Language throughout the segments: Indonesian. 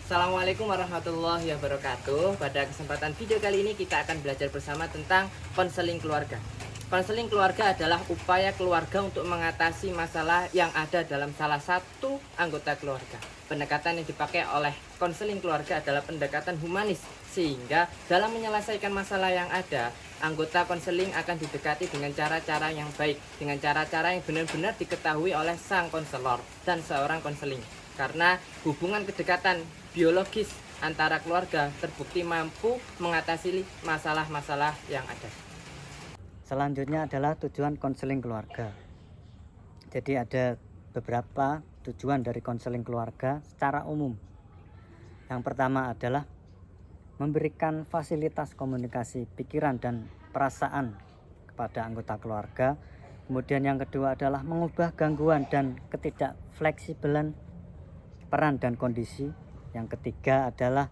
Assalamualaikum warahmatullahi wabarakatuh. Pada kesempatan video kali ini kita akan belajar bersama tentang konseling keluarga. Konseling keluarga adalah upaya keluarga untuk mengatasi masalah yang ada dalam salah satu anggota keluarga. Pendekatan yang dipakai oleh konseling keluarga adalah pendekatan humanis, sehingga dalam menyelesaikan masalah yang ada, anggota konseling akan didekati dengan cara-cara yang baik, dengan cara-cara yang benar-benar diketahui oleh sang konselor dan seorang konseling. Karena hubungan kedekatan biologis antara keluarga terbukti mampu mengatasi masalah-masalah yang ada. Selanjutnya adalah tujuan konseling keluarga. Jadi ada beberapa tujuan dari konseling keluarga secara umum. Yang pertama adalah memberikan fasilitas komunikasi pikiran dan perasaan kepada anggota keluarga. Kemudian yang kedua adalah mengubah gangguan dan ketidakfleksibelan peran dan kondisi. Yang ketiga adalah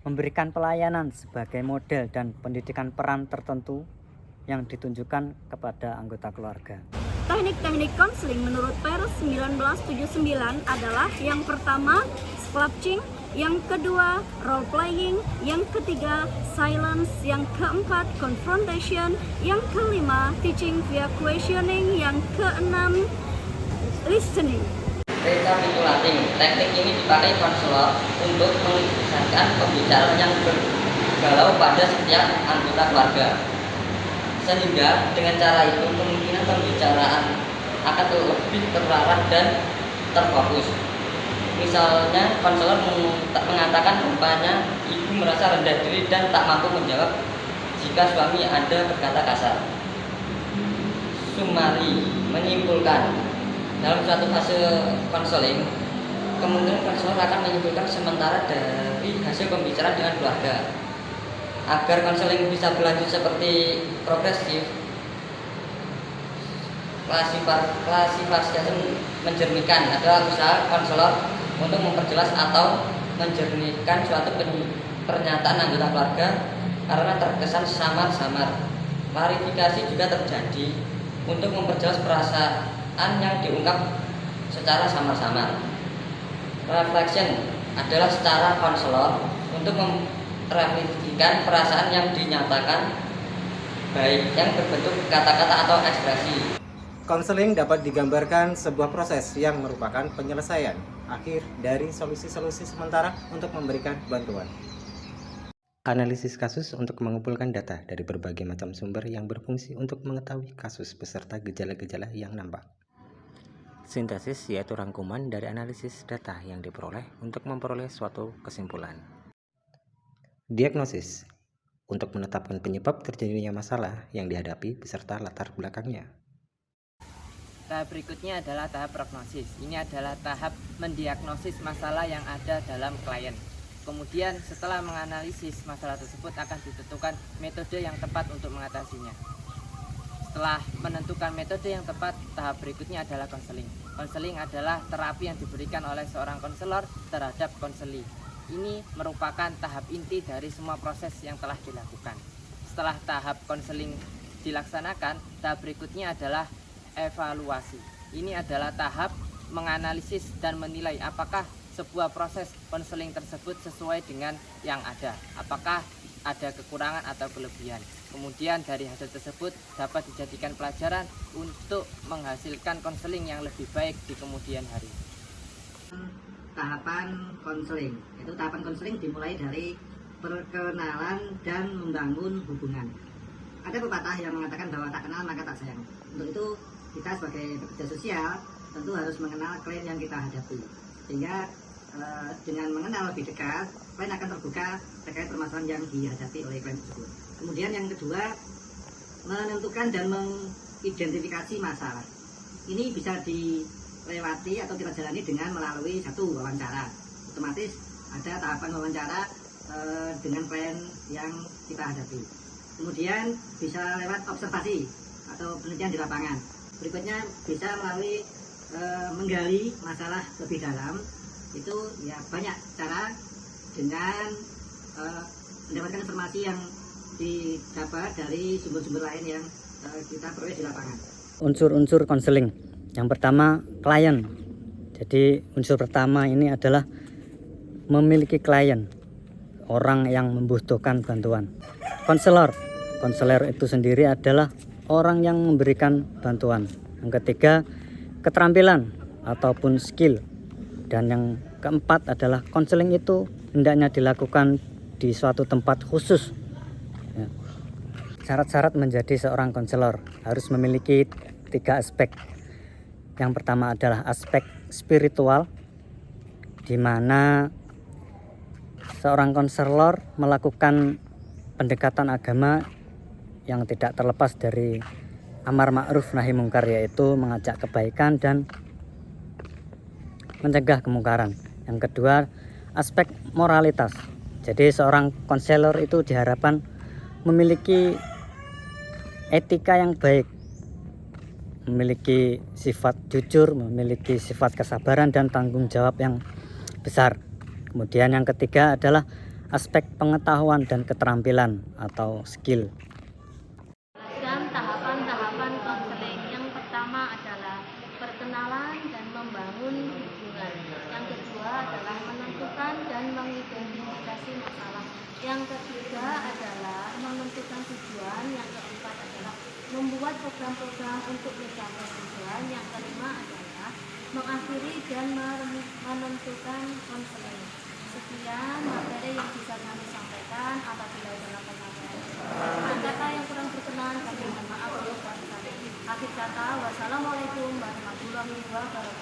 memberikan pelayanan sebagai model dan pendidikan peran tertentu yang ditunjukkan kepada anggota keluarga. Teknik-teknik konseling menurut Paris 1979 adalah yang pertama sculpting, yang kedua role playing, yang ketiga silence, yang keempat confrontation, yang kelima teaching via questioning, yang keenam listening. Recapitulating, teknik ini dipakai konselor untuk mengisahkan pembicaraan yang bergalau pada setiap anggota keluarga. Sehingga dengan cara itu kemungkinan pembicaraan akan lebih terarah dan terfokus. Misalnya konselor mengatakan rupanya ibu merasa rendah diri dan tak mampu menjawab jika suami Anda berkata kasar. Sumari menyimpulkan, dalam suatu fase konseling, kemungkinan konselor akan menyimpulkan sementara dari hasil pembicaraan dengan keluarga. Agar konseling bisa berlanjut seperti progresif, klasifikasi menjernihkan adalah usaha konselor untuk memperjelas atau menjernihkan suatu pernyataan anggota keluarga karena terkesan samar-samar. Klarifikasi juga terjadi untuk memperjelas perasaan yang diungkap secara samar-samar. Reflection adalah secara konselor untuk merefleksikan perasaan yang dinyatakan, baik yang berbentuk kata-kata atau ekspresi. Konseling dapat digambarkan sebuah proses yang merupakan penyelesaian akhir dari solusi-solusi sementara untuk memberikan bantuan. Analisis kasus untuk mengumpulkan data dari berbagai macam sumber yang berfungsi untuk mengetahui kasus beserta gejala-gejala yang nampak. Sintesis yaitu rangkuman dari analisis data yang diperoleh untuk memperoleh suatu kesimpulan. Diagnosis untuk menetapkan penyebab terjadinya masalah yang dihadapi beserta latar belakangnya. Tahap berikutnya adalah tahap prognosis. Ini adalah tahap mendiagnosis masalah yang ada dalam klien. Kemudian setelah menganalisis masalah tersebut akan ditentukan metode yang tepat untuk mengatasinya. Setelah menentukan metode yang tepat, tahap berikutnya adalah konseling. Konseling adalah terapi yang diberikan oleh seorang konselor terhadap konseli. Ini merupakan tahap inti dari semua proses yang telah dilakukan. Setelah tahap konseling dilaksanakan, tahap berikutnya adalah evaluasi. Ini adalah tahap menganalisis dan menilai apakah sebuah proses konseling tersebut sesuai dengan yang ada. Apakah ada kekurangan atau kelebihan. Kemudian dari hasil tersebut dapat dijadikan pelajaran untuk menghasilkan konseling yang lebih baik di kemudian hari. Tahapan konseling, itu tahapan konseling dimulai dari perkenalan dan membangun hubungan. Ada pepatah yang mengatakan bahwa tak kenal maka tak sayang. Untuk itu kita sebagai pekerja sosial tentu harus mengenal klien yang kita hadapi, sehingga dengan mengenal lebih dekat klien akan terbuka terkait permasalahan yang dihadapi oleh klien tersebut. Kemudian yang kedua, menentukan dan mengidentifikasi masalah. Ini bisa dilewati atau kita jalani dengan melalui satu wawancara. Otomatis ada tahapan wawancara dengan klien yang kita hadapi. Kemudian bisa lewat observasi atau penelitian di lapangan. Berikutnya bisa melalui menggali masalah lebih dalam. Itu ya banyak cara dengan mendapatkan informasi yang didapat dari sumber-sumber lain yang kita peroleh di lapangan. Unsur-unsur konseling. Yang pertama, klien. Jadi unsur pertama ini adalah memiliki klien, orang yang membutuhkan bantuan. Konselor itu sendiri adalah orang yang memberikan bantuan. Yang ketiga, keterampilan ataupun skill. Dan yang keempat adalah konseling itu hendaknya dilakukan di suatu tempat khusus. Ya. Syarat-syarat menjadi seorang konselor harus memiliki 3 aspek. Yang pertama adalah aspek spiritual, di mana seorang konselor melakukan pendekatan agama yang tidak terlepas dari amar ma'ruf nahi mungkar, yaitu mengajak kebaikan dan mencegah kemungkaran. Yang kedua, aspek moralitas. Jadi seorang konselor itu diharapkan memiliki etika yang baik, memiliki sifat jujur, memiliki sifat kesabaran dan tanggung jawab yang besar. Kemudian yang ketiga adalah aspek pengetahuan dan keterampilan atau skill. Dan tahapan-tahapan konseling yang pertama adalah perkenalan dan membangun hubungan. Yang kedua adalah menentukan dan mengidentifikasi masalah. Yang ketiga adalah menentukan tujuan. Yang keempat adalah membuat program-program untuk mencapai tujuan. Yang kelima adalah mengakhiri dan menentukan konseling. Sekian materi yang bisa kami sampaikan. Apabila dalam penyampaian kata yang kurang berkenan, kami mohon maaf. Akhir kata, wassalamualaikum warahmatullahi wabarakatuh.